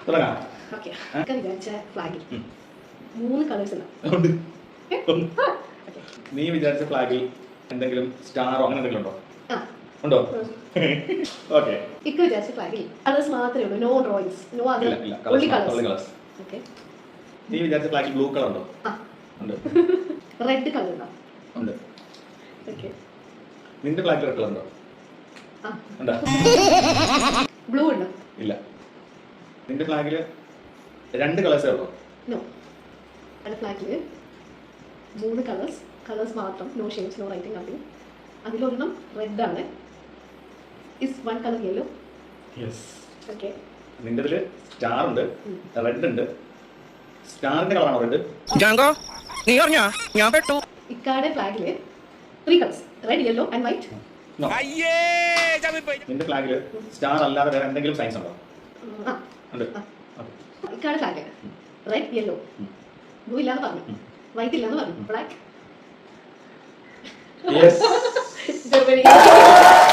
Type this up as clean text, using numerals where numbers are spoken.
തുടങ്ങാം. ഓക്കെ വിചാരിച്ച ഫ്ലാഗിൽ 3 കളേഴ്സ് ഉണ്ട്. നീ വിചാരിച്ച ഫ്ലാഗിൽ എന്തെങ്കിലും സ്റ്റാറോ അങ്ങനെ എന്തെങ്കിലും ഉണ്ടോ? ഉണ്ടോ? ഓക്കെ. ഇക്ക വിചാരിച്ച ഫ്ലാഗിൽ കളേഴ്സ് മാത്രമേ ഉള്ളൂ, no drawings, no other only colours. Okay. നീ വിചാരിച്ച ഫ്ലാഗിൽ ബ്ലൂ കളർ ഉണ്ടോ? ഉണ്ട്. റെഡ് കളർ ഉണ്ടോ? ഉണ്ട്. ഓക്കെ. നിന്റെ ഫ്ലാഗിൽ റെഡ് കളർ ഉണ്ടോ? ഉണ്ടോ? ബ്ലൂ ഉണ്ടോ? ഇല്ല. നിന്റെ ഫ്ലാഗിൽ 2 കളേഴ്സേ ഉള്ളൂ? നോ. എൻ്റെ ഫ്ലാഗിൽ 3 കളേഴ്സ് മാത്രം, no shades, no writing, nothing. അതിലൊരെണ്ണം റെഡ് ആണ്, is 1 colour yellow. Yes. Okay. നിന്റേതിൽ സ്റ്റാർ ഉണ്ട്, റെഡ് ഉണ്ട്. സ്റ്റാറിന്റെ കളറാണോ റെഡ്? ജാങ്കോ നീ അറിഞ്ഞാ ഞാൻ പെട്ടു. ഇക്കാടെ ഫ്ലാഗിൽ 3 colours, red, yellow and white. നിന്റെ ഫ്ലാഗിൽ സ്റ്റാർ അല്ലാതെ വേറെ എന്തെങ്കിലും സൈൻസ് ഉണ്ടോ? ഉണ്ട്. ഇക്കാടെ ഫ്ലാഗ് റെഡ്, യെല്ലോ, ബ്ലൂ ഇല്ലാന്ന് പറഞ്ഞു, വൈറ്റ് ഇല്ലാന്ന് പറഞ്ഞു, ബ്ലാക്ക്. യെസ്. ജർമ്മനി.